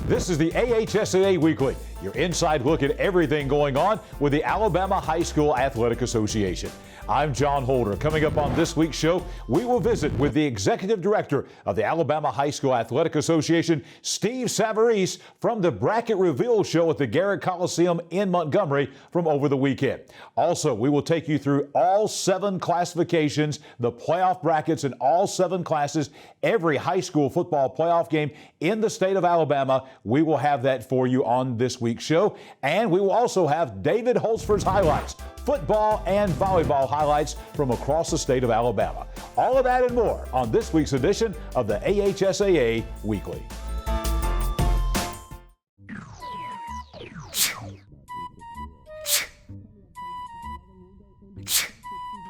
This is the AHSAA Weekly, your inside look at everything going on with the Alabama High School Athletic Association. I'm John Holder. Coming up on this week's show, we will visit with the Executive Director of the Alabama High School Athletic Association, Steve Savarese, from the Bracket Reveal show at the Garrett Coliseum in Montgomery from over the weekend. Also, we will take you through all 7 classifications, the playoff brackets in all 7 classes, every high school football playoff game in the state of Alabama. We will have that for you on this week's show. And we will also have David Holzford's highlights, football and volleyball highlights from across the state of Alabama. All of that and more on this week's edition of the AHSAA Weekly.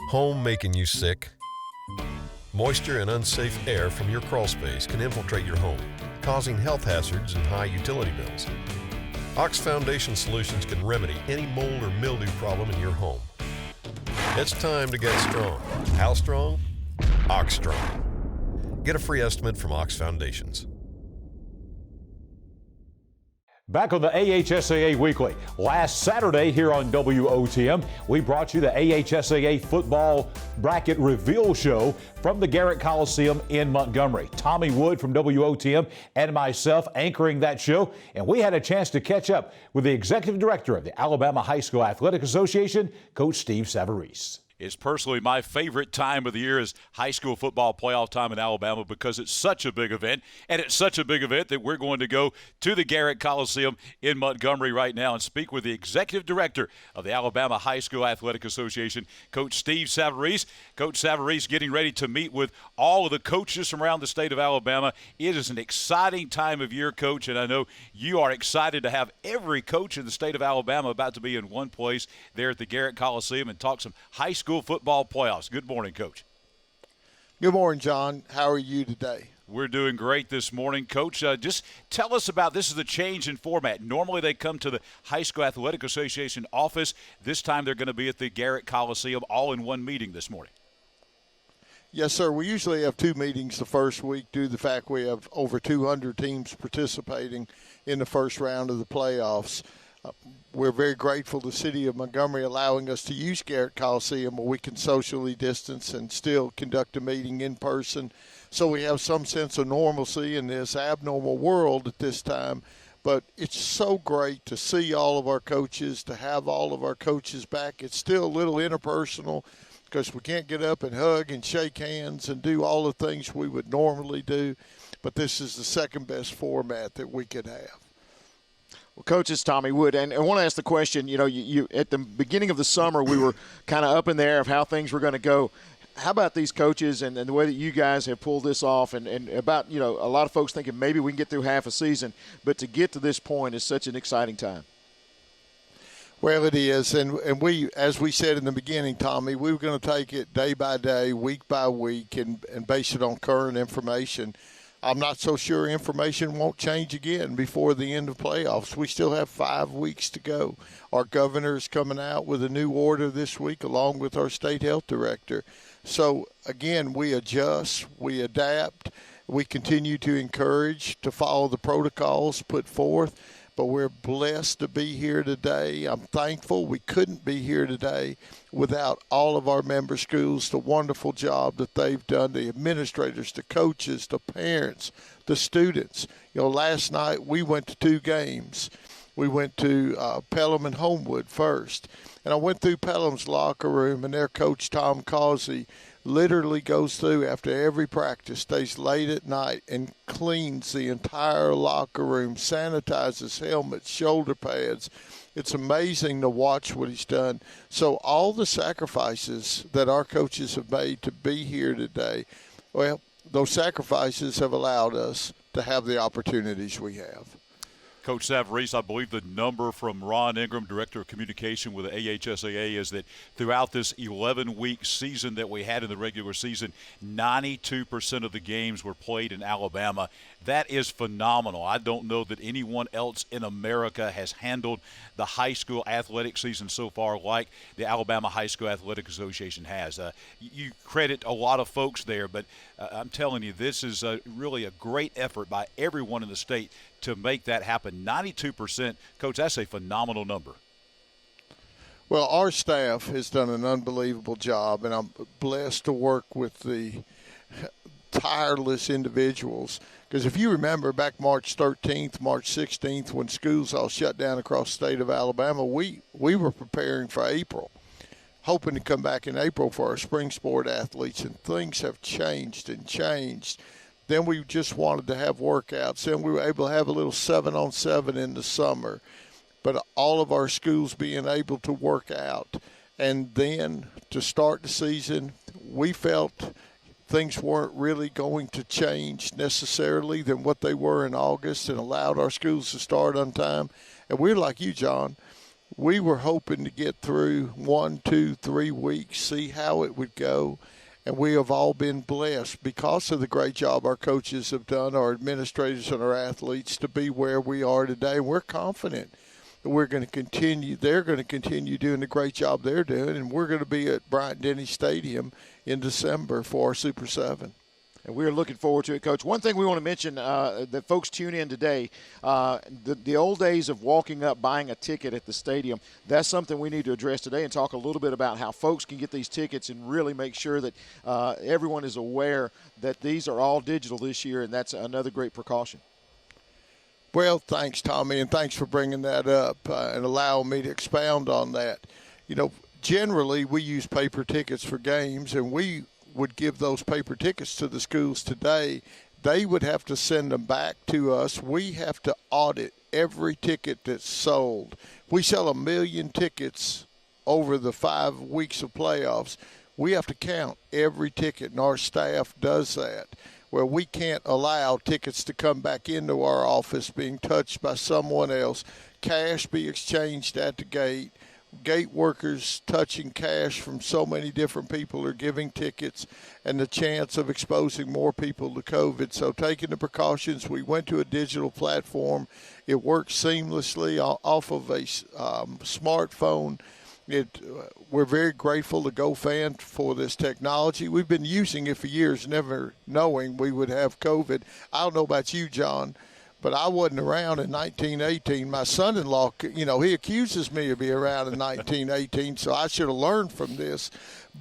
Home making you sick? Moisture and unsafe air from your crawl space can infiltrate your home, causing health hazards and high utility bills. Ox Foundation Solutions can remedy any mold or mildew problem in your home. It's time to get strong. How strong? Ox Strong. Get a free estimate from Ox Foundations. Back on the AHSAA Weekly. Last Saturday here on WOTM, we brought you the AHSAA Football Bracket Reveal show from the Garrett Coliseum in Montgomery. Tommy Wood from WOTM and myself anchoring that show, and we had a chance to catch up with the Executive Director of the Alabama High School Athletic Association, Coach Steve Savarese. It's personally my favorite time of the year is high school football playoff time in Alabama because it's such a big event, and it's such a big event that we're going to go to the Garrett Coliseum in Montgomery right now and speak with the Executive Director of the Alabama High School Athletic Association, Coach Steve Savarese. Coach Savarese getting ready to meet with all of the coaches from around the state of Alabama. It is an exciting time of year, Coach, and I know you are excited to have every coach in the state of Alabama about to be in one place there at the Garrett Coliseum and talk some high school football playoffs. Good morning, Coach. Good morning, John. How are you today? We're doing great this morning, Coach. Just tell us about this is the change in format. Normally they come to the High School Athletic Association office. This time they're going to be at the Garrett Coliseum all in one meeting this morning. Yes, sir. We usually have 2 meetings the first week due to the fact we have over 200 teams participating in the first round of the playoffs. We're very grateful to the city of Montgomery allowing us to use Garrett Coliseum where we can socially distance and still conduct a meeting in person. So we have some sense of normalcy in this abnormal world at this time. But it's so great to see all of our coaches, to have all of our coaches back. It's still a little interpersonal because we can't get up and hug and shake hands and do all the things we would normally do. But this is the second best format that we could have. Well, Coach, it's Tommy Wood, and I want to ask the question, you at the beginning of the summer, we were kind of up in the air of how things were going to go. How about these coaches and the way that you guys have pulled this off and about, a lot of folks thinking maybe we can get through half a season, but to get to this point is such an exciting time. Well, it is, and we, as we said in the beginning, Tommy, we were going to take it day by day, week by week, and base it on current information. I'm not so sure information won't change again before the end of playoffs. We still have 5 weeks to go. Our governor is coming out with a new order this week along with our state health director. So, again, we adjust, we adapt, we continue to encourage to follow the protocols put forth. But we're blessed to be here today. I'm thankful we couldn't be here today without all of our member schools, the wonderful job that they've done, the administrators, the coaches, the parents, the students. Last night we went to 2 games. We went to Pelham and Homewood first. And I went through Pelham's locker room, and their coach, Tom Causey, literally goes through after every practice, stays late at night, and cleans the entire locker room, sanitizes helmets, shoulder pads. It's amazing to watch what he's done. So all the sacrifices that our coaches have made to be here today, well, those sacrifices have allowed us to have the opportunities we have. Coach Savarese, I believe the number from Ron Ingram, Director of Communication with the AHSAA, is that throughout this 11-week season that we had in the regular season, 92% of the games were played in Alabama. That is phenomenal. I don't know that anyone else in America has handled the high school athletic season so far like the Alabama High School Athletic Association has. You credit a lot of folks there, but I'm telling you, this is really a great effort by everyone in the state to make that happen. 92%, Coach, that's a phenomenal number. Well, our staff has done an unbelievable job, and I'm blessed to work with the tireless individuals. Because if you remember back March 13th, March 16th, when schools all shut down across the state of Alabama, we were preparing for April, hoping to come back in April for our spring sport athletes, and things have changed and changed. Then we just wanted to have workouts. Then we were able to have a little 7-on-7 in the summer. But all of our schools being able to work out. And then to start the season, we felt things weren't really going to change necessarily than what they were in August, and allowed our schools to start on time. And we're like you, John. We were hoping to get through 1, 2, 3 weeks, see how it would go. And we have all been blessed because of the great job our coaches have done, our administrators and our athletes, to be where we are today. We're confident we're going to continue. They're going to continue doing the great job they're doing, and we're going to be at Bryant-Denny Stadium in December for our Super 7. And we're looking forward to it, Coach. One thing we want to mention that folks tune in today, the old days of walking up, buying a ticket at the stadium, that's something we need to address today and talk a little bit about how folks can get these tickets and really make sure that everyone is aware that these are all digital this year, and that's another great precaution. Well, thanks, Tommy, and thanks for bringing that up and allowing me to expound on that. You know, generally we use paper tickets for games, and we would give those paper tickets to the schools today. They would have to send them back to us. We have to audit every ticket that's sold. We sell 1 million tickets over the 5 weeks of playoffs. We have to count every ticket, and our staff does that, where we can't allow tickets to come back into our office being touched by someone else, cash be exchanged at the gate workers touching cash from so many different people are giving tickets, and the chance of exposing more people to COVID. So taking the precautions, we went to a digital platform. It works seamlessly off of a smartphone. We're very grateful to GoFan for this technology. We've been using it for years, never knowing we would have COVID. I don't know about you, John, but I wasn't around in 1918. My son-in-law, he accuses me of being around in 1918, so I should have learned from this.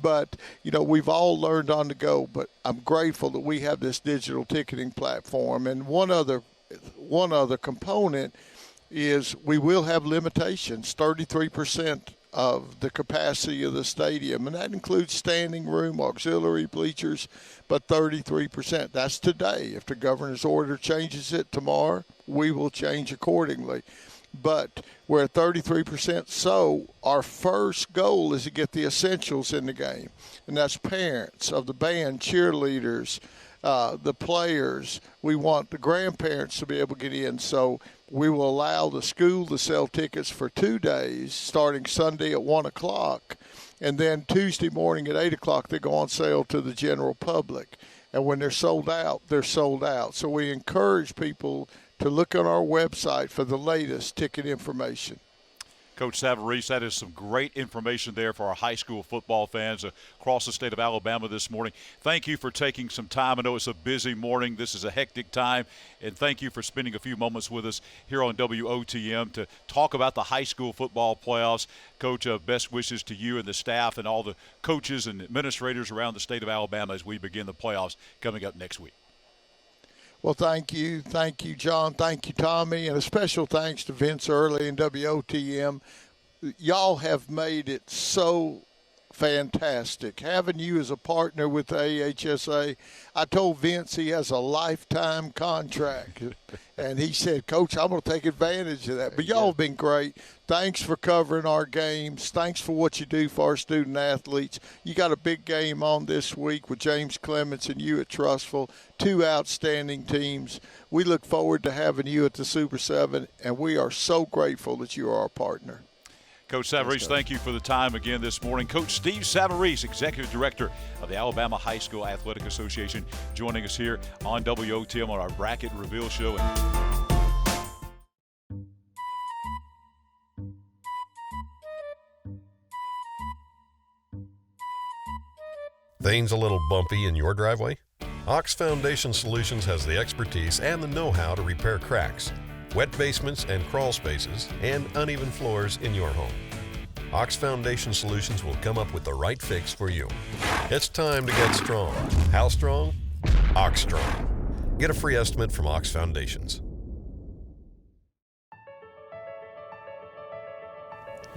But, we've all learned on the go. But I'm grateful that we have this digital ticketing platform. And one other component is we will have limitations, 33% of the capacity of the stadium, and that includes standing room, auxiliary bleachers, but 33%. That's today. If the governor's order changes it tomorrow, we will change accordingly. But we're at 33%, so our first goal is to get the essentials in the game, and that's parents of the band, cheerleaders, the players. We want the grandparents to be able to get in, so we will allow the school to sell tickets for 2 days, starting Sunday at 1 o'clock, and then Tuesday morning at 8 o'clock they go on sale to the general public. And when they're sold out, they're sold out. So we encourage people to look on our website for the latest ticket information. Coach Savarese, that is some great information there for our high school football fans across the state of Alabama this morning. Thank you for taking some time. I know it's a busy morning. This is a hectic time. And thank you for spending a few moments with us here on WOTM to talk about the high school football playoffs. Coach, best wishes to you and the staff and all the coaches and administrators around the state of Alabama as we begin the playoffs coming up next week. Well, thank you. Thank you, John. Thank you, Tommy. And a special thanks to Vince Early and WOTM. Y'all have made it so fantastic. Having you as a partner with the AHSAA, I told Vince he has a lifetime contract. And he said, Coach, I'm going to take advantage of that. But y'all have been great. Thanks for covering our games. Thanks for what you do for our student athletes. You got a big game on this week with James Clements and you at Trustful. 2 outstanding teams. We look forward to having you at the Super 7, and we are so grateful that you are our partner. Coach Savarese, thank you for the time again this morning. Coach Steve Savarese, Executive Director of the Alabama High School Athletic Association, joining us here on WOTM on our Bracket Reveal Show. Things a little bumpy in your driveway? Ox Foundation Solutions has the expertise and the know-how to repair cracks, wet basements and crawl spaces, and uneven floors in your home. Ox Foundation Solutions will come up with the right fix for you. It's time to get strong. How strong? Ox Strong. Get a free estimate from Ox Foundations.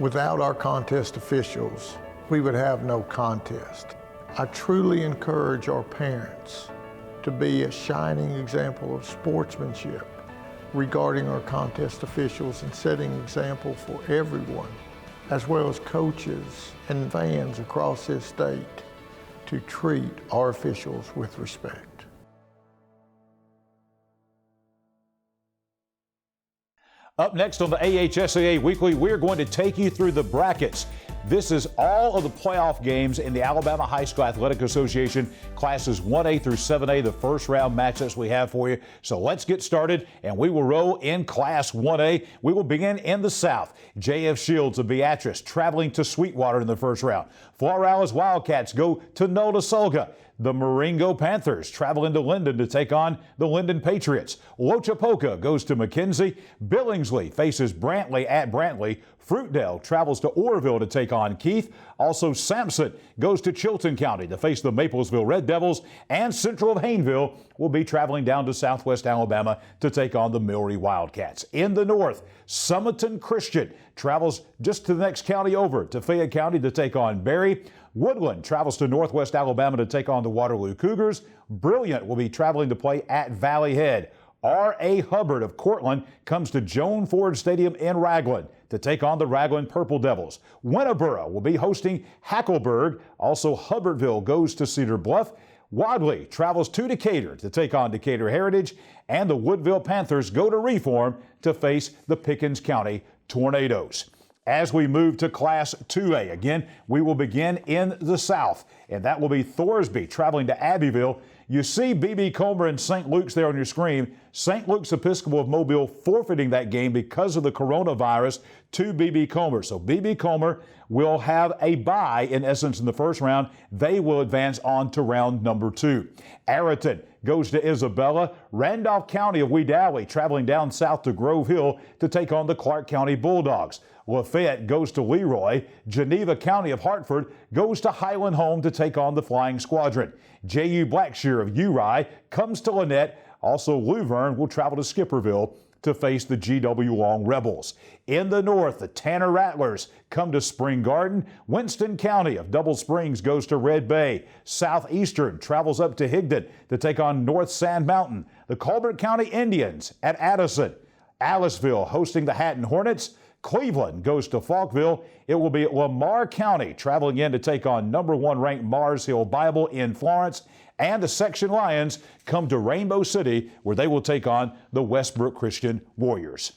Without our contest officials, we would have no contest. I truly encourage our parents to be a shining example of sportsmanship regarding our contest officials and setting an example for everyone, as well as coaches and fans across this state, to treat our officials with respect. Up next on the AHSAA Weekly, we're going to take you through the brackets. This is all of the playoff games in the Alabama High School Athletic Association, classes 1A through 7A, the first round matchups we have for you. So let's get started, and we will roll in Class 1A. We will begin in the South. J.F. Shields of Beatrice traveling to Sweetwater in the first round. Florales Wildcats go to Notasulga. The Marengo Panthers travel into Linden to take on the Linden Patriots. Lochapoka goes to McKenzie. Billingsley faces Brantley at Brantley. Fruitdale travels to Orrville to take on Keith. Also, Sampson goes to Chilton County to face the Maplesville Red Devils. And Central of Hayneville will be traveling down to Southwest Alabama to take on the Milry Wildcats. In the North, Summerton Christian travels just to the next county over to Fayette County to take on Berry. Woodland travels to Northwest Alabama to take on the Waterloo Cougars. Brilliant will be traveling to play at Valley Head. R.A. Hubbard of Cortland comes to Joan Ford Stadium in Ragland to take on the Ragland Purple Devils. Winterboro will be hosting Hackleburg. Also, Hubbardville goes to Cedar Bluff. Wadley travels to Decatur to take on Decatur Heritage. And the Woodville Panthers go to Reform to face the Pickens County Tornadoes. As we move to Class 2A, again, we will begin in the South, and that will be Thorsby traveling to Abbeville. You see B.B. Comer and St. Luke's there on your screen. St. Luke's Episcopal of Mobile forfeiting that game because of the coronavirus to B.B. Comer. So B.B. Comer will have a bye, in essence, in the first round. They will advance on to round number 2. Ariton goes to Isabella. Randolph County of Wedowee traveling down south to Grove Hill to take on the Clark County Bulldogs. Lafayette goes to Leroy. Geneva County of Hartford goes to Highland Home to take on the Flying Squadron. J.U. Blackshear of Uri comes to Lynette. Also, Luverne will travel to Skipperville to face the G.W. Long Rebels. In the north, the Tanner Rattlers come to Spring Garden. Winston County of Double Springs goes to Red Bay. Southeastern travels up to Higdon to take on North Sand Mountain. The Colbert County Indians at Addison. Aliceville hosting the Hatton Hornets. Cleveland goes to Falkville. It will be Lamar County traveling in to take on number 1 ranked Mars Hill Bible in Florence. And the Section Lions come to Rainbow City, where they will take on the Westbrook Christian Warriors.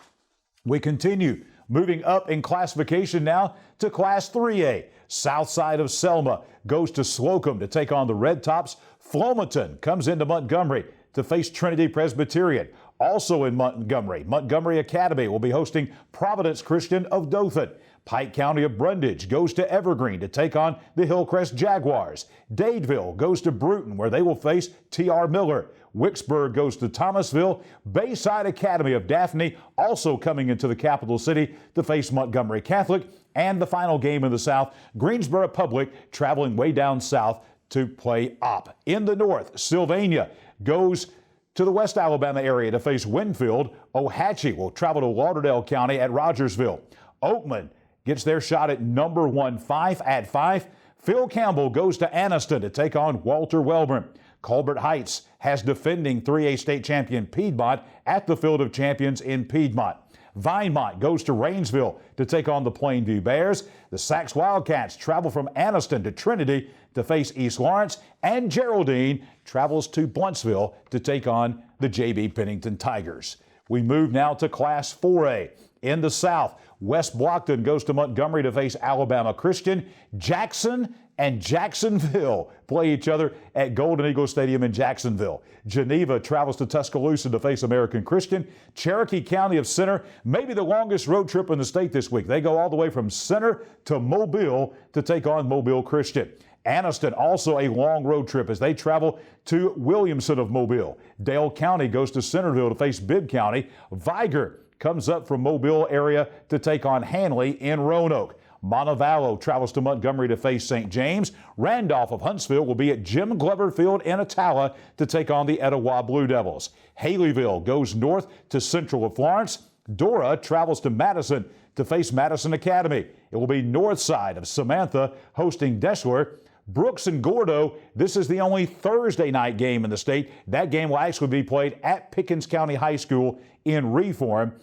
We continue moving up in classification now to Class 3A. South side of Selma goes to Slocum to take on the Red Tops. Flomaton comes into Montgomery to face Trinity Presbyterian. Also in Montgomery, Montgomery Academy will be hosting Providence Christian of Dothan. Pike County of Brundage goes to Evergreen to take on the Hillcrest Jaguars. Dadeville goes to Bruton, where they will face T.R. Miller. Wicksburg goes to Thomasville. Bayside Academy of Daphne also coming into the capital city to face Montgomery Catholic. And the final game in the South, Greensboro Public traveling way down south to play Opp. In the north, Sylvania goes to the West Alabama area to face Winfield. Ohatchee will travel to Lauderdale County at Rogersville. Oakman gets their shot at number 1 Fife at Fife. Phil Campbell goes to Anniston to take on Walter Welborn. Colbert Heights has defending 3A state champion Piedmont at the Field of Champions in Piedmont. Vinemont goes to Rainsville to take on the Plainview Bears. The Sax Wildcats travel from Anniston to Trinity to face East Lawrence. And Geraldine travels to Bluntsville to take on the J.B. Pennington Tigers. We move now to Class 4A. In the South, West Blockton goes to Montgomery to face Alabama Christian. Jackson and Jacksonville play each other at Golden Eagle Stadium in Jacksonville. Geneva travels to Tuscaloosa to face American Christian. Cherokee County of Center, maybe the longest road trip in the state this week. They go all the way from Center to Mobile to take on Mobile Christian. Anniston also a long road trip as they travel to Williamson of Mobile. Dale County goes to Centerville to face Bibb County. Viger comes up from Mobile area to take on Hanley in Roanoke. Montevallo travels to Montgomery to face St. James. Randolph of Huntsville will be at Jim Glover Field in Attala to take on the Etowah Blue Devils. Haleyville goes north to Central of Florence. Dora travels to Madison to face Madison Academy. It will be north side of Samantha hosting Deshler. Brooks and Gordo, this is the only Thursday night game in the state. That game will actually be played at Pickens County High School in Reform.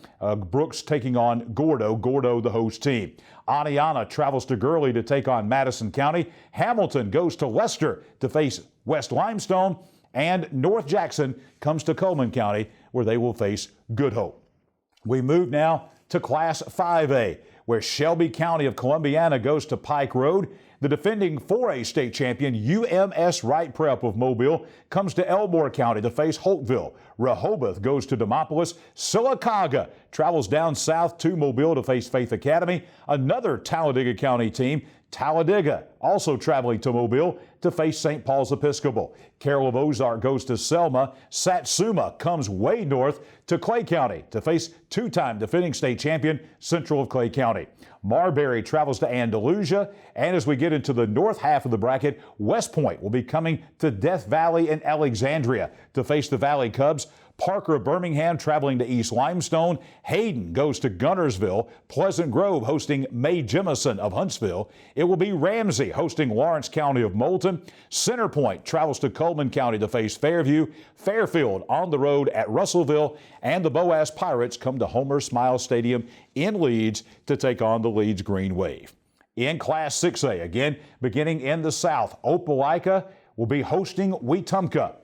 Brooks taking on Gordo the host team. Aniana travels to Gurley to take on Madison County. Hamilton goes to Lester to face West Limestone. And North Jackson comes to Coleman County where they will face Good Hope. We move now to Class 5A, where Shelby County of Columbiana goes to Pike Road. The defending 4A state champion UMS Wright Prep of Mobile comes to Elmore County to face Holtville. Rehoboth goes to Demopolis. Sylacauga travels down south to Mobile to face Faith Academy. Another Talladega County team, Talladega, also traveling to Mobile to face St. Paul's Episcopal. Carroll of Ozark goes to Selma. Satsuma comes way north to Clay County to face two-time defending state champion Central of Clay County. Marbury travels to Andalusia, and as we get into the north half of the bracket, West Point will be coming to Death Valley and Alexandria to face the Valley Cubs. Parker of Birmingham traveling to East Limestone. Hayden goes to Gunnersville. Pleasant Grove hosting Mae Jemison of Huntsville. It will be Ramsey hosting Lawrence County of Moulton. Centerpoint travels to Coleman County to face Fairview. Fairfield on the road at Russellville. And the Boaz Pirates come to Homer Smile Stadium in Leeds to take on the Leeds Green Wave. In Class 6A, again, beginning in the south, Opelika will be hosting Wetumpka.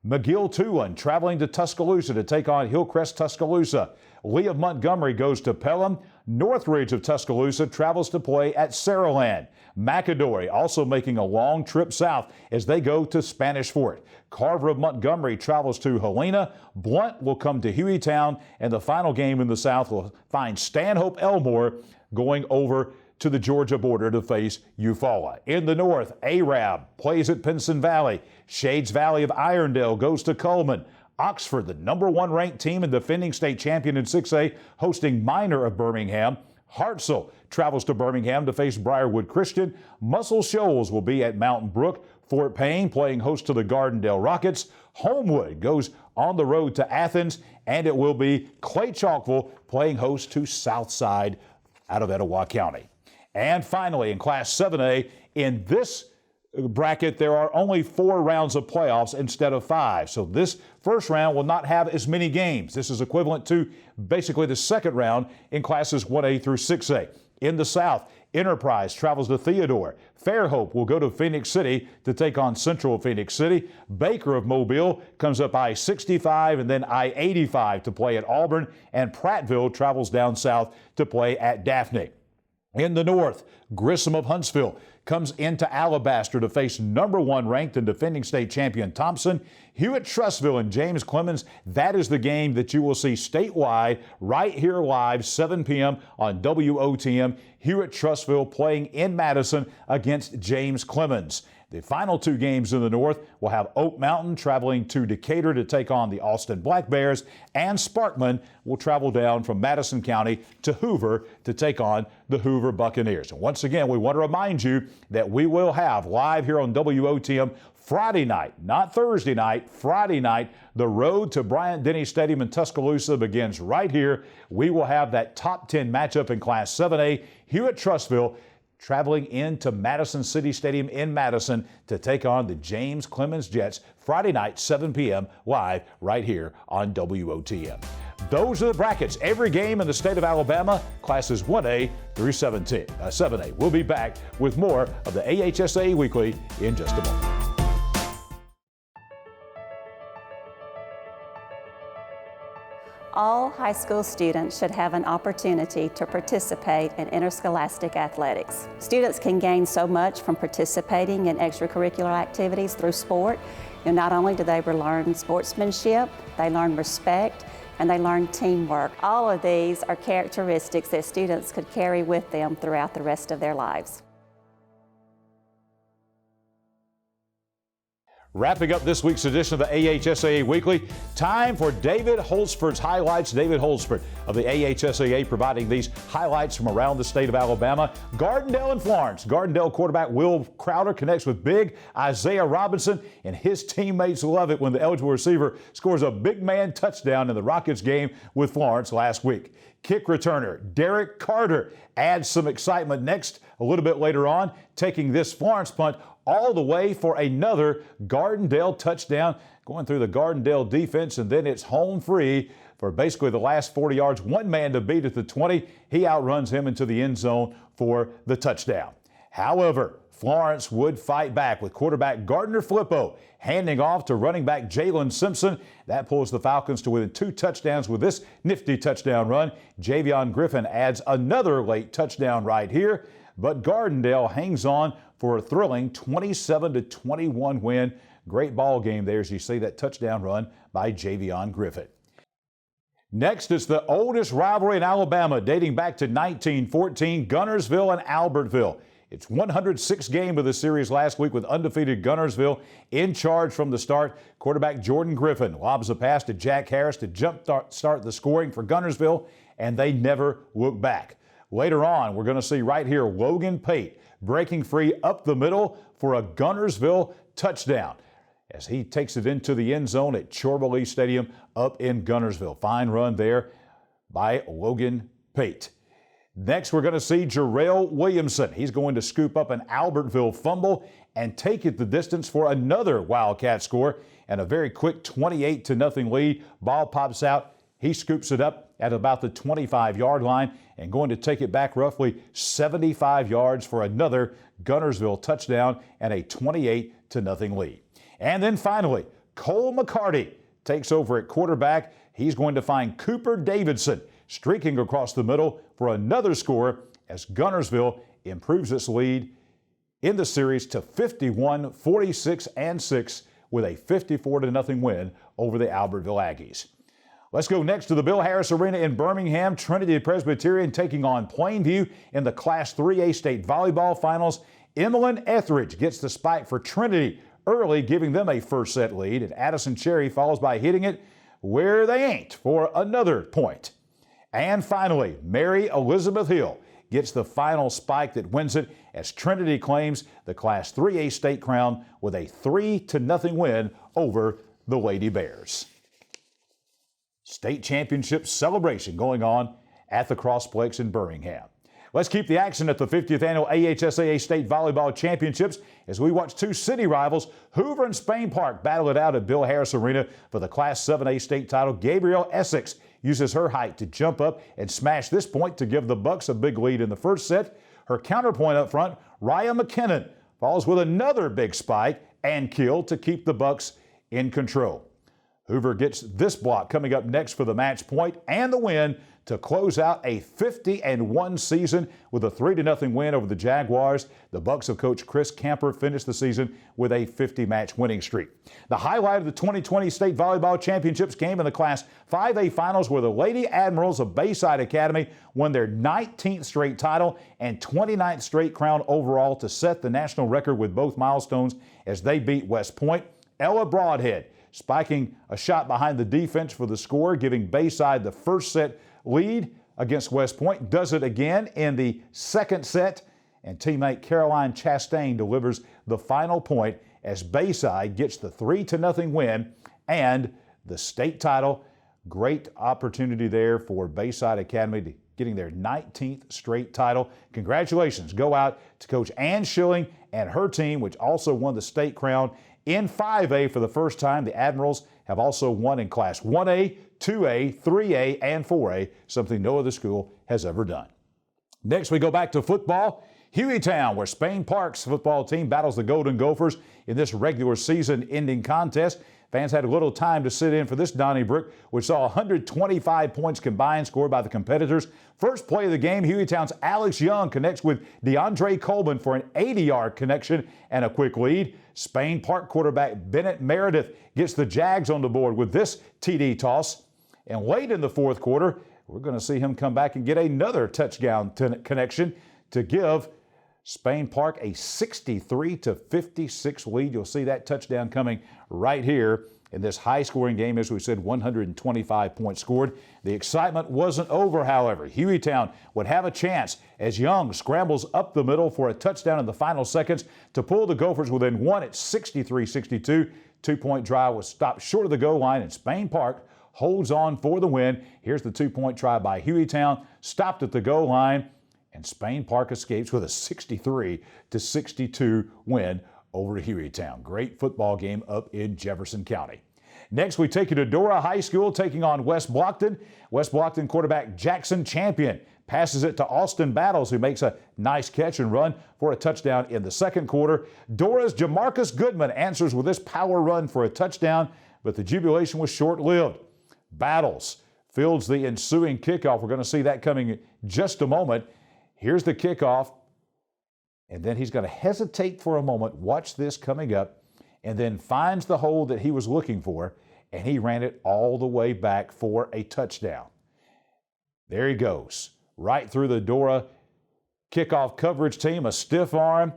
McGill-Tulane traveling to Tuscaloosa to take on Hillcrest Tuscaloosa. Lee of Montgomery goes to Pelham. Northridge of Tuscaloosa travels to play at Saraland. McAdory also making a long trip south as they go to Spanish Fort. Carver of Montgomery travels to Helena. Blunt will come to Hueytown, and the final game in the south will find Stanhope Elmore going over to the Georgia border to face Eufaula. In the north, Arab plays at Pinson Valley. Shades Valley of Irondale goes to Coleman. Oxford, the number one ranked team and defending state champion in 6A, hosting Minor of Birmingham. Hartselle travels to Birmingham to face Briarwood Christian. Muscle Shoals will be at Mountain Brook. Fort Payne playing host to the Gardendale Rockets. Homewood goes on the road to Athens, and it will be Clay Chalkville playing host to Southside out of Etowah County. And finally, in Class 7A, in this bracket, there are only 4 rounds of playoffs instead of 5. So this first round will not have as many games. This is equivalent to basically the second round in Classes 1A through 6A. In the South, Enterprise travels to Theodore. Fairhope will go to Phoenix City to take on Central Phoenix City. Baker of Mobile comes up I-65 and then I-85 to play at Auburn. And Prattville travels down south to play at Daphne. In the north, Grissom of Huntsville comes into Alabaster to face number 1 ranked and defending state champion Thompson. Hewitt-Trussville and James Clemens, that is the game that you will see statewide right here live, 7 p.m. on WOTM. Hewitt-Trussville playing in Madison against James Clemens. The final 2 games in the north will have Oak Mountain traveling to Decatur to take on the Austin Black Bears, and Sparkman will travel down from Madison County to Hoover to take on the Hoover Buccaneers. And once again, we want to remind you that we will have live here on WOTM Friday night, not Thursday night, Friday night. The road to Bryant-Denny Stadium in Tuscaloosa begins right here. We will have that top 10 matchup in Class 7A. Hewitt-Trussville traveling into Madison City Stadium in Madison to take on the James Clemens Jets Friday night, 7 p.m. live right here on WOTM. Those are the brackets. Every game in the state of Alabama, classes 1A through 7A. We'll be back with more of the AHSAA Weekly in just a moment. All high school students should have an opportunity to participate in interscholastic athletics. Students can gain so much from participating in extracurricular activities through sport. Not only do they learn sportsmanship, they learn respect, and they learn teamwork. All of these are characteristics that students could carry with them throughout the rest of their lives. Wrapping up this week's edition of the AHSAA Weekly, time for David Holsford's highlights. David Holsford of the AHSAA providing these highlights from around the state of Alabama. Gardendale and Florence. Gardendale quarterback Will Crowder connects with big Isaiah Robinson, and his teammates love it when the eligible receiver scores a big man touchdown in the Rockets game with Florence last week. Kick returner Derek Carter adds some excitement next a little bit later on, taking this Florence punt all the way for another Gardendale touchdown, going through the Gardendale defense, and then it's home free for basically the last 40 yards. One man to beat at the 20. He outruns him into the end zone for the touchdown. However, Florence would fight back with quarterback Gardner Flippo handing off to running back Jalen Simpson. That pulls the Falcons to within 2 touchdowns with this nifty touchdown run. Javion Griffin adds another late touchdown right here, but Gardendale hangs on for a thrilling 27-21 win. Great ball game there as you see that touchdown run by Javion Griffin. Next is the oldest rivalry in Alabama, dating back to 1914, Guntersville and Albertville. Its 106th game of the series last week with undefeated Guntersville in charge from the start. Quarterback Jordan Griffin lobs a pass to Jack Harris to start the scoring for Guntersville, and they never look back. Later on, we're going to see right here Logan Pate breaking free up the middle for a Guntersville touchdown as he takes it into the end zone at Chorba-Lee Stadium up in Guntersville. Fine run there by Logan Pate. Next, we're going to see Jarrell Williamson. He's going to scoop up an Albertville fumble and take it the distance for another Wildcat score and a very quick 28-0 lead. Ball pops out. He scoops it up at about the 25-yard line and going to take it back roughly 75 yards for another Guntersville touchdown and a 28-0 lead. And then finally, Cole McCarty takes over at quarterback. He's going to find Cooper Davidson streaking across the middle for another score as Guntersville improves its lead in the series to 51-46-6 with a 54-0 win over the Albertville Aggies. Let's go next to the Bill Harris Arena in Birmingham. Trinity Presbyterian taking on Plainview in the Class 3A state volleyball finals. Emmeline Etheridge gets the spike for Trinity early, giving them a first set lead, and Addison Cherry follows by hitting it where they ain't for another point. And finally, Mary Elizabeth Hill gets the final spike that wins it as Trinity claims the Class 3A state crown with a 3-0 win over the Lady Bears. State championship celebration going on at the Crossplex in Birmingham. Let's keep the action at the 50th annual AHSAA State Volleyball Championships as we watch 2 city rivals, Hoover and Spain Park, battle it out at Bill Harris Arena for the Class 7A state title. Gabrielle Essex uses her height to jump up and smash this point to give the Bucks a big lead in the first set. Her counterpoint up front, Raya McKinnon, follows with another big spike and kill to keep the Bucks in control. Hoover gets this block coming up next for the match point and the win to close out a 50-1 season with a 3-0 win over the Jaguars. The Bucks of Coach Chris Camper finished the season with a 50-match winning streak. The highlight of the 2020 State Volleyball Championships came in the Class 5A finals where the Lady Admirals of Bayside Academy won their 19th straight title and 29th straight crown overall to set the national record with both milestones as they beat West Point. Ella Broadhead spiking a shot behind the defense for the score, giving Bayside the first set lead against West Point. Does it again in the second set, and teammate Caroline Chastain delivers the final point as Bayside gets the 3-0 win and the state title. Great opportunity there for Bayside Academy to getting their 19th straight title. Congratulations go out to Coach Ann Schilling and her team, which also won the state crown in 5A for the first time. The Admirals have also won in Class 1A, 2A, 3A, and 4A, something no other school has ever done. Next, we go back to football. Hueytown, where Spain Park's football team battles the Golden Gophers in this regular season-ending contest. Fans had a little time to sit in for this Donnybrook, which saw 125 points combined scored by the competitors. First play of the game, Hueytown's Alex Young connects with DeAndre Coleman for an 80-yard connection and a quick lead. Spain Park quarterback Bennett Meredith gets the Jags on the board with this TD toss. And late in the fourth quarter, we're going to see him come back and get another touchdown connection to give Spain Park a 63-56 lead. You'll see that touchdown coming right here in this high-scoring game. As we said, 125 points scored. The excitement wasn't over, however. Hueytown would have a chance as Young scrambles up the middle for a touchdown in the final seconds to pull the Gophers within one at 63-62. Two-point drive was stopped short of the goal line, and Spain Park holds on for the win. Here's the two-point try by Hueytown, stopped at the goal line, and Spain Park escapes with a 63-62 win over Hueytown. Great football game up in Jefferson County. Next, we take you to Dora High School taking on West Blockton. West Blockton quarterback Jackson Champion passes it to Austin Battles, who makes a nice catch and run for a touchdown in the second quarter. Dora's Jamarcus Goodman answers with this power run for a touchdown, but the jubilation was short-lived. Battles fields the ensuing kickoff. We're going to see that coming in just a moment. Here's the kickoff, and then he's going to hesitate for a moment. Watch this coming up, and then finds the hole that he was looking for, and he ran it all the way back for a touchdown. There he goes, right through the Dora kickoff coverage team, a stiff arm,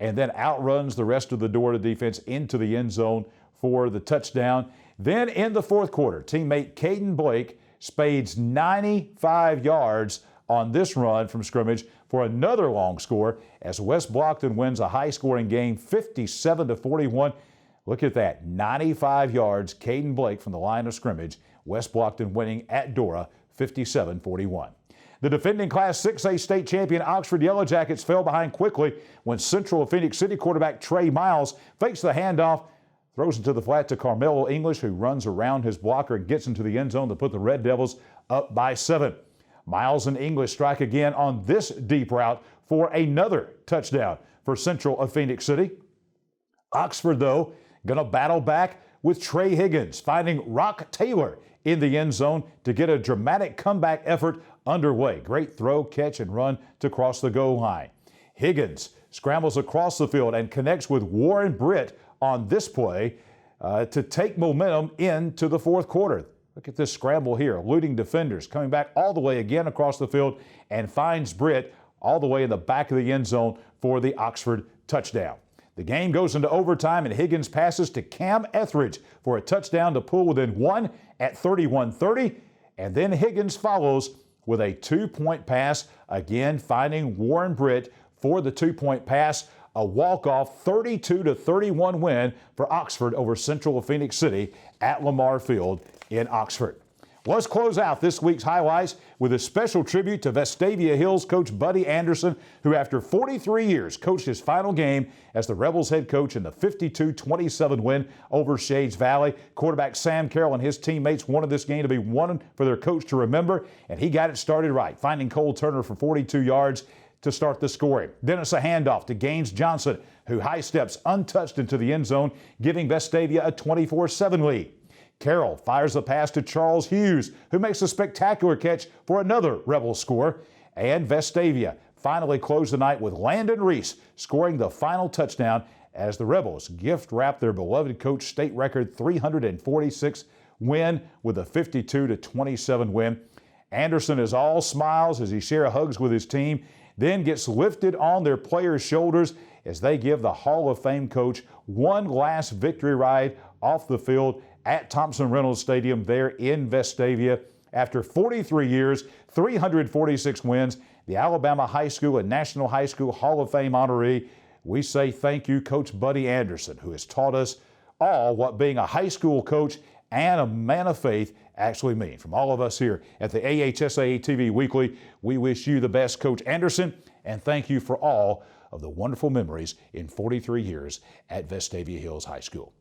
and then outruns the rest of the Dora defense into the end zone for the touchdown. Then in the fourth quarter, teammate Caden Blake spades 95 yards on this run from scrimmage for another long score as West Blockton wins a high-scoring game 57-41. Look at that, 95 yards, Caden Blake from the line of scrimmage. West Blockton winning at Dora 57-41. The defending Class 6A state champion Oxford Yellow Jackets fell behind quickly when Central of Phoenix City quarterback Trey Miles fakes the handoff, throws it to the flat to Carmelo English, who runs around his blocker and gets into the end zone to put the Red Devils up by 7. Miles and English strike again on this deep route for another touchdown for Central of Phoenix City. Oxford, though, going to battle back with Trey Higgins, finding Rock Taylor in the end zone to get a dramatic comeback effort underway. Great throw, catch, and run to cross the goal line. Higgins scrambles across the field and connects with Warren Britt on this play to take momentum into the fourth quarter. Look at this scramble here, eluding defenders, coming back all the way again across the field and finds Britt all the way in the back of the end zone for the Oxford touchdown. The game goes into overtime, and Higgins passes to Cam Etheridge for a touchdown to pull within one at 31-30, and then Higgins follows with a two-point pass, again finding Warren Britt for the two-point pass. A walk-off 32-31 win for Oxford over Central of Phoenix City at Lamar Field in Oxford. Let's close out this week's highlights with a special tribute to Vestavia Hills coach Buddy Anderson, who after 43 years coached his final game as the Rebels head coach in the 52-27 win over Shades Valley. Quarterback Sam Carroll and his teammates wanted this game to be one for their coach to remember, and he got it started right, finding Cole Turner for 42 yards to start the scoring. Then it's a handoff to Gaines Johnson, who high steps untouched into the end zone, giving Vestavia a 24-7 lead. Carroll fires the pass to Charles Hughes, who makes a spectacular catch for another Rebel score. And Vestavia finally closed the night with Landon Reese scoring the final touchdown as the Rebels gift-wrap their beloved coach state record 346 win with a 52-27 win. Anderson is all smiles as he shares hugs with his team, then gets lifted on their players' shoulders as they give the Hall of Fame coach one last victory ride off the field at Thompson Reynolds Stadium there in Vestavia. After 43 years, 346 wins, the Alabama High School and National High School Hall of Fame honoree, we say thank you, Coach Buddy Anderson, who has taught us all what being a high school coach and a man of faith actually mean. From all of us here at the AHSAA TV Weekly, we wish you the best, Coach Anderson, and thank you for all of the wonderful memories in 43 years at Vestavia Hills High School.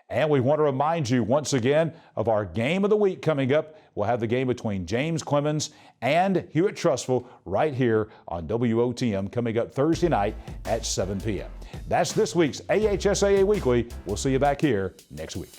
And we want to remind you once again of our game of the week coming up. We'll have the game between James Clemens and Hewitt Trussville right here on WOTM coming up Thursday night at 7 p.m. That's this week's AHSAA Weekly. We'll see you back here next week.